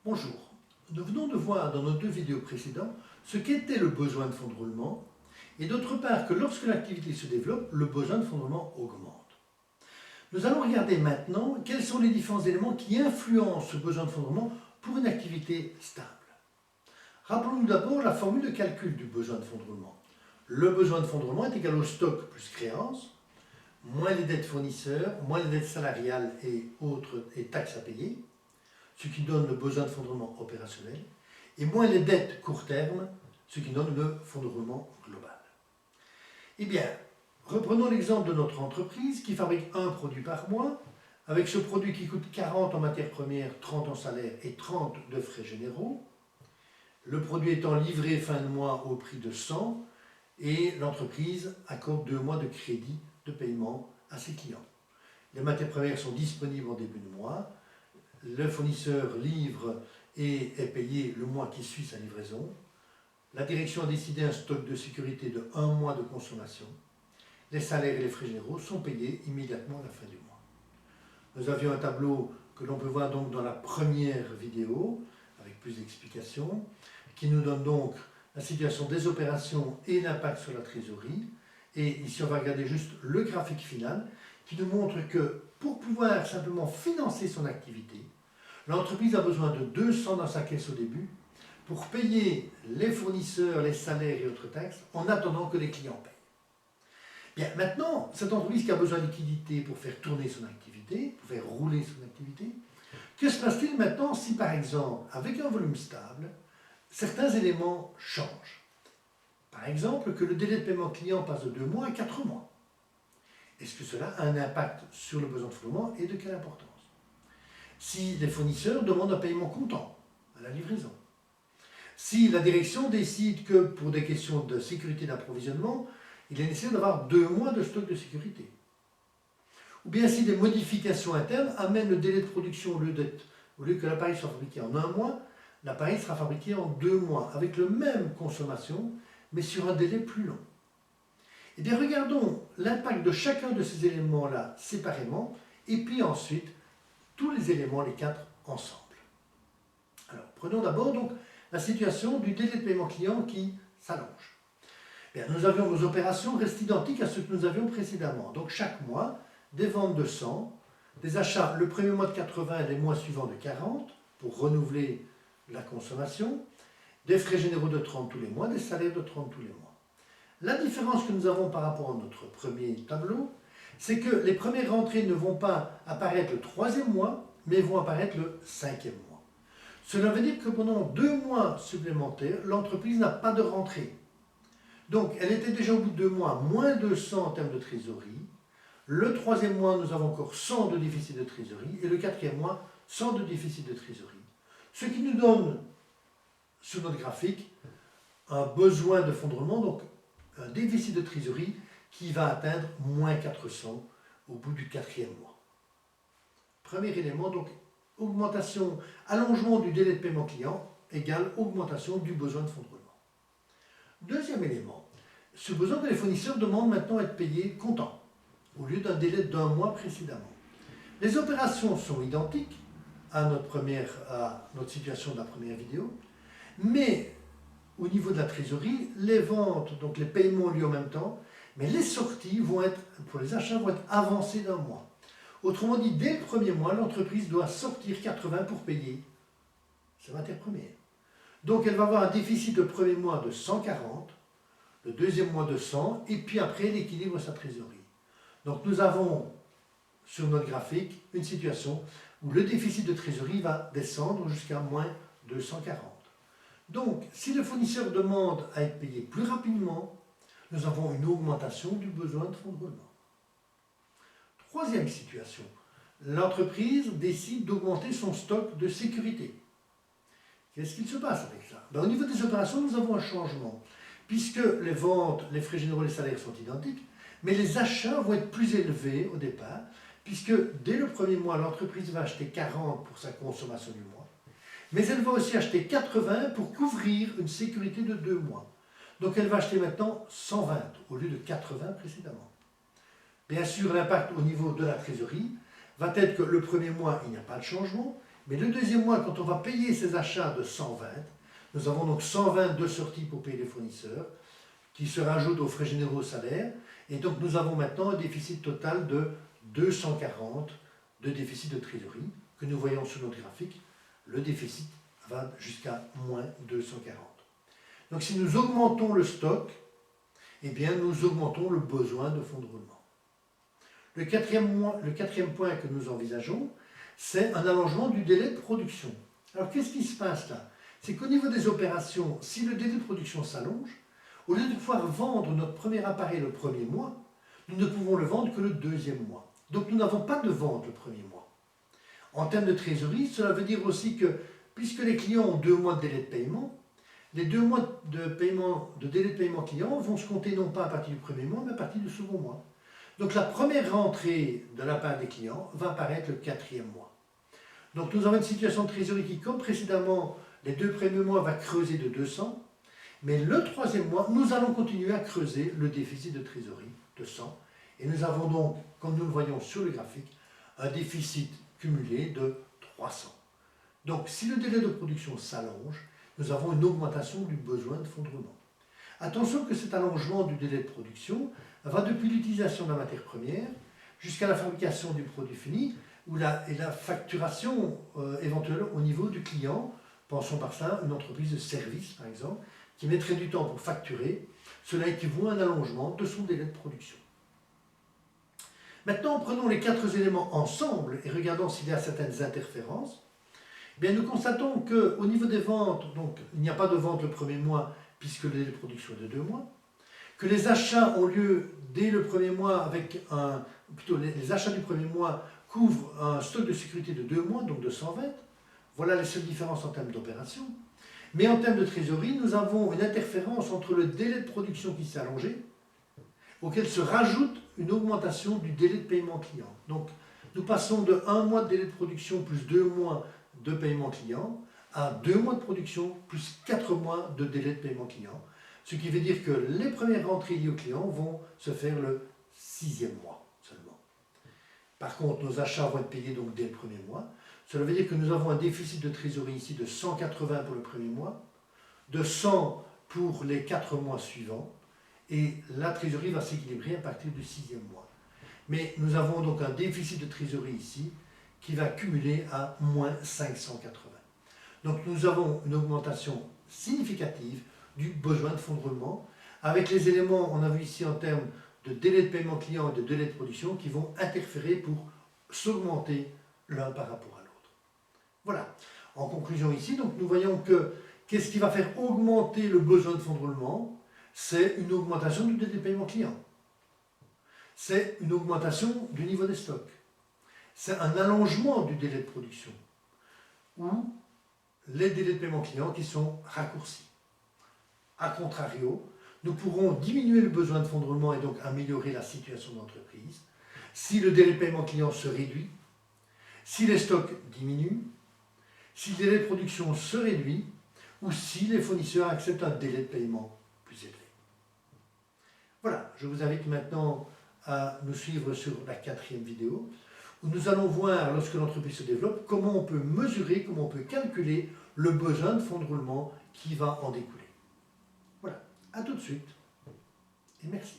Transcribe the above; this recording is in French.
Bonjour, nous venons de voir dans nos deux vidéos précédentes ce qu'était le besoin de fonds de roulement et d'autre part que lorsque l'activité se développe, le besoin de fonds de roulement augmente. Nous allons regarder maintenant quels sont les différents éléments qui influencent ce besoin de fonds de roulement pour une activité stable. Rappelons-nous d'abord la formule de calcul du besoin de fonds de roulement. Le besoin de fonds de roulement est égal au stock plus créances, moins les dettes fournisseurs, moins les dettes salariales et autres et taxes à payer, ce qui donne le besoin de fonds de roulement opérationnel, et moins les dettes court terme, ce qui donne le fonds de roulement global. Eh bien, reprenons l'exemple de notre entreprise qui fabrique un produit par mois, avec ce produit qui coûte 40 en matières premières, 30 en salaire et 30 de frais généraux. Le produit étant livré fin de mois au prix de 100 et l'entreprise accorde 2 mois de crédit de paiement à ses clients. Les matières premières sont disponibles en début de mois. Le fournisseur livre et est payé le mois qui suit sa livraison. La direction a décidé un stock de sécurité de 1 mois de consommation. Les salaires et les frais généraux sont payés immédiatement à la fin du mois. Nous avions un tableau que l'on peut voir donc dans la première vidéo, avec plus d'explications, qui nous donne donc la situation des opérations et l'impact sur la trésorerie. Et ici, on va regarder juste le graphique final qui nous montre que pour pouvoir simplement financer son activité, l'entreprise a besoin de 200 dans sa caisse au début pour payer les fournisseurs, les salaires et autres taxes en attendant que les clients payent. Bien, maintenant, cette entreprise qui a besoin de liquidité pour faire tourner son activité, pour faire rouler son activité, que se passe-t-il maintenant si, par exemple, avec un volume stable, certains éléments changent? Par exemple, que le délai de paiement client passe de 2 mois à 4 mois. Est-ce que cela a un impact sur le besoin de fonds de roulement et de quelle importance? Si les fournisseurs demandent un paiement comptant à la livraison. Si la direction décide que pour des questions de sécurité d'approvisionnement, il est nécessaire d'avoir 2 mois de stock de sécurité. Ou bien si des modifications internes amènent le délai de production au lieu que l'appareil soit fabriqué en 1 mois, l'appareil sera fabriqué en 2 mois, avec la même consommation, mais sur un délai plus long. Eh bien, regardons l'impact de chacun de ces éléments-là séparément, et puis ensuite, tous les éléments, les 4, ensemble. Alors, prenons d'abord donc la situation du délai de paiement client qui s'allonge. Bien, nous avions nos opérations restent identiques à ce que nous avions précédemment. Donc, chaque mois, des ventes de 100, des achats le premier mois de 80 et les mois suivants de 40, pour renouveler la consommation, des frais généraux de 30 tous les mois, des salaires de 30 tous les mois. La différence que nous avons par rapport à notre premier tableau, c'est que les premières rentrées ne vont pas apparaître le 3e mois, mais vont apparaître le 5e mois. Cela veut dire que pendant 2 mois supplémentaires, l'entreprise n'a pas de rentrée. Donc, elle était déjà au bout de 2 mois, moins de 100 en termes de trésorerie. Le 3e mois, nous avons encore 100 de déficit de trésorerie. Et le 4e mois, 100 de déficit de trésorerie. Ce qui nous donne, sur notre graphique, un besoin de fonds de roulement, donc un déficit de trésorerie qui va atteindre moins 400 au bout du 4e mois. Premier élément, donc augmentation, allongement du délai de paiement client égale augmentation du besoin de fonds de roulement. Deuxième élément, ce besoin que les fournisseurs demandent maintenant à être payés comptant, au lieu d'un délai d'1 mois précédemment. Les opérations sont identiques à notre situation de la première vidéo, mais au niveau de la trésorerie, les ventes, donc les paiements ont lieu en même temps, mais les sorties pour les achats vont être avancées d'1 mois. Autrement dit, dès le premier mois, l'entreprise doit sortir 80 pour payer ses matières premières. Donc elle va avoir un déficit de premier mois de 140, le 2e mois de 100, et puis après elle équilibre sa trésorerie. Donc nous avons sur notre graphique une situation où le déficit de trésorerie va descendre jusqu'à moins 240. Donc, si le fournisseur demande à être payé plus rapidement, nous avons une augmentation du besoin de fonds de roulement. Troisième situation, l'entreprise décide d'augmenter son stock de sécurité. Qu'est-ce qu'il se passe avec ça? Au niveau des opérations, nous avons un changement, puisque les ventes, les frais généraux et les salaires sont identiques, mais les achats vont être plus élevés au départ, puisque dès le premier mois, l'entreprise va acheter 40 pour sa consommation du mois, mais elle va aussi acheter 80 pour couvrir une sécurité de 2 mois. Donc elle va acheter maintenant 120 au lieu de 80 précédemment. Bien sûr, l'impact au niveau de la trésorerie va être que le premier mois, il n'y a pas de changement, Mais le deuxième mois, quand on va payer ces achats de 120, nous avons donc 120 de sorties pour payer les fournisseurs, qui se rajoutent aux frais généraux au salaire, et donc nous avons maintenant un déficit total de 240 de déficit de trésorerie, que nous voyons sur notre graphique. Le déficit va jusqu'à moins 240. Donc si nous augmentons le stock, eh bien nous augmentons le besoin de fonds de roulement. Le quatrième point que nous envisageons, c'est un allongement du délai de production. Alors qu'est-ce qui se passe là? C'est qu'au niveau des opérations, si le délai de production s'allonge, au lieu de pouvoir vendre notre premier appareil le premier mois, nous ne pouvons le vendre que le deuxième mois. Donc nous n'avons pas de vente le premier mois. En termes de trésorerie, cela veut dire aussi que, puisque les clients ont 2 mois de délai de paiement, les 2 mois de délai de paiement client vont se compter non pas à partir du premier mois, mais à partir du second mois. Donc la première rentrée de la part des clients va apparaître le 4e mois. Donc nous avons une situation de trésorerie qui, comme précédemment, les 2 premiers mois va creuser de 200, mais le 3e mois, nous allons continuer à creuser le déficit de trésorerie de 100. Et nous avons donc, comme nous le voyons sur le graphique, un déficit cumulé de 300. Donc si le délai de production s'allonge, nous avons une augmentation du besoin de fonds de roulement. Attention que cet allongement du délai de production va depuis l'utilisation de la matière première jusqu'à la fabrication du produit fini et la facturation éventuelle au niveau du client. Pensons par ça à une entreprise de service, par exemple, qui mettrait du temps pour facturer. Cela équivaut à un allongement de son délai de production. Maintenant, prenons les 4 éléments ensemble et regardons s'il y a certaines interférences. Bien, nous constatons qu'au niveau des ventes, donc, il n'y a pas de vente le premier mois puisque le délai de production est de 2 mois, que les achats ont lieu dès le premier mois les achats du premier mois couvrent un stock de sécurité de 2 mois, donc de 120. Voilà les seules différences en termes d'opération. Mais en termes de trésorerie, nous avons une interférence entre le délai de production qui s'est allongé, auquel se rajoute une augmentation du délai de paiement client. Donc, nous passons de 1 mois de délai de production plus 2 mois de paiement client à 2 mois de production plus 4 mois de délai de paiement client. Ce qui veut dire que les premières rentrées liées au client vont se faire le 6e mois seulement. Par contre, nos achats vont être payés donc dès le premier mois. Cela veut dire que nous avons un déficit de trésorerie ici de 180 pour le premier mois, de 100 pour les 4 mois suivants, et la trésorerie va s'équilibrer à partir du 6e mois. Mais nous avons donc un déficit de trésorerie ici qui va cumuler à moins 580. Donc nous avons une augmentation significative du besoin de fonds de roulement, avec les éléments, on a vu ici en termes de délai de paiement client et de délai de production, qui vont interférer pour s'augmenter l'un par rapport à l'autre. Voilà. En conclusion ici, donc nous voyons que qu'est-ce qui va faire augmenter le besoin de fonds de roulement? C'est une augmentation du délai de paiement client. C'est une augmentation du niveau des stocks. C'est un allongement du délai de production. Ou les délais de paiement client qui sont raccourcis. A contrario, nous pourrons diminuer le besoin de fonds de roulement et donc améliorer la situation de l'entreprise si le délai de paiement client se réduit, si les stocks diminuent, si le délai de production se réduit ou si les fournisseurs acceptent un délai de paiement plus élevé. Voilà, je vous invite maintenant à nous suivre sur la 4e vidéo où nous allons voir, lorsque l'entreprise se développe, comment on peut mesurer, comment on peut calculer le besoin de fonds de roulement qui va en découler. Voilà, à tout de suite et merci.